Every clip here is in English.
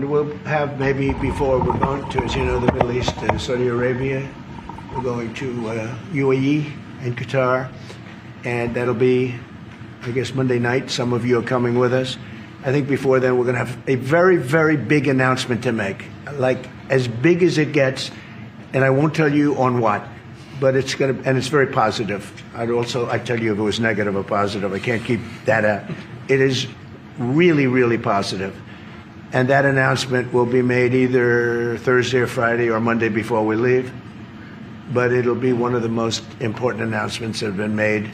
We'll have maybe before we're going to, as you know, the Middle East and Saudi Arabia. We're going to UAE and Qatar, and that'll be, I guess, Monday night. Some of you are coming with us. I think before then we're going to have a very, very big announcement to make, like as big as it gets, and I won't tell you on what, but it's going to, and it's very positive. I'd tell you if it was negative or positive. I can't keep that out. It is really, really positive. And that announcement will be made either Thursday or Friday or Monday before we leave. But it'll be one of the most important announcements that have been made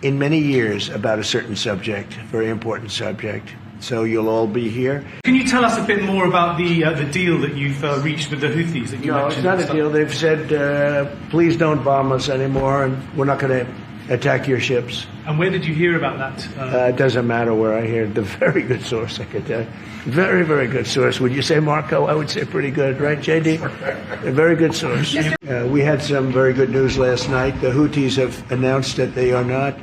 in many years about a certain subject, very important subject. So you'll all be here. Can you tell us a bit more about the deal that you've reached with the Houthis that you mentioned? No, it's not a deal. They've said, please don't bomb us anymore, and we're not going to attack your ships. And where did you hear about that? It doesn't matter where I hear it. The very good source, I could tell you. Very, very good source. Would you say, Marco? I would say pretty good, right, JD? A very good source. We had some very good news last night. The Houthis have announced that they are not,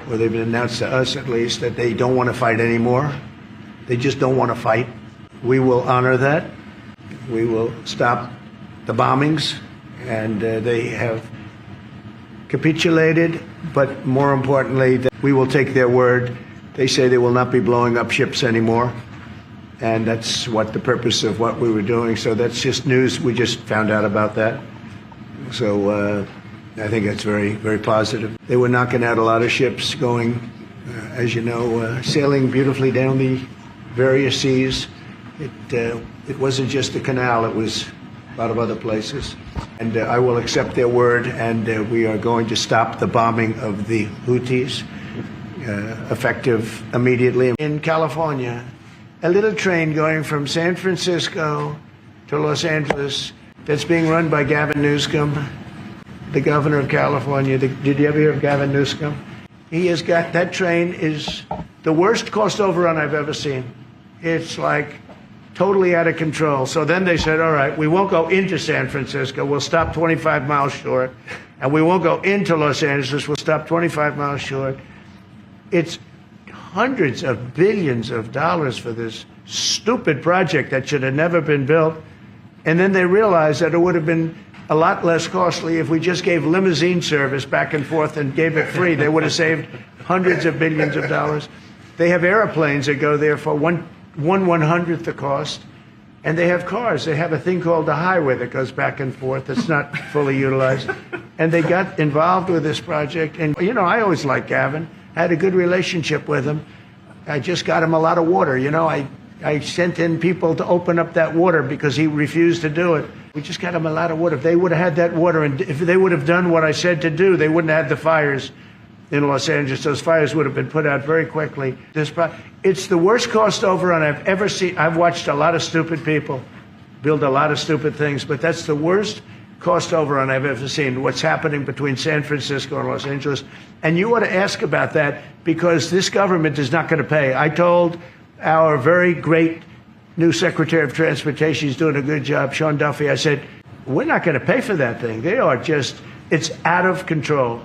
or they've announced to us at least, that they don't want to fight anymore. They just don't want to fight. We will honor that. We will stop the bombings, and they have capitulated, but more importantly, that we will take their word. They say they will not be blowing up ships anymore, and that's what the purpose of what we were doing. So that's just news. We just found out about that. So I think that's very, very positive. They were knocking out a lot of ships going, as you know, sailing beautifully down the various seas. It wasn't just the canal, it was a lot of other places. And I will accept their word, and we are going to stop the bombing of the Houthis, effective immediately. In California, a little train going from San Francisco to Los Angeles that's being run by Gavin Newsom, the governor of California. Did you ever hear of Gavin Newsom? He has got, that train is the worst cost overrun I've ever seen. It's like totally out of control. So then they said, all right, we won't go into San Francisco. We'll stop 25 miles short. And we won't go into Los Angeles. We'll stop 25 miles short. It's hundreds of billions of dollars for this stupid project that should have never been built. And then they realized that it would have been a lot less costly if we just gave limousine service back and forth and gave it free. They would have saved hundreds of billions of dollars. They have airplanes that go there for one-hundredth the cost, and they have cars. They have a thing called the highway that goes back and forth. It's not fully utilized. And they got involved with this project. And, you know, I always liked Gavin. I had a good relationship with him. I just got him a lot of water. You know, I sent in people to open up that water because he refused to do it. We just got him a lot of water. If they would have had that water, and if they would have done what I said to do, they wouldn't have had the fires in Los Angeles. Those fires would have been put out very quickly. It's the worst cost overrun I've ever seen. I've watched a lot of stupid people build a lot of stupid things, but that's the worst cost overrun I've ever seen, what's happening between San Francisco and Los Angeles. And you ought to ask about that, because this government is not going to pay. I told our very great new Secretary of Transportation, he's doing a good job, Sean Duffy, I said, we're not going to pay for that thing. They are just, it's out of control.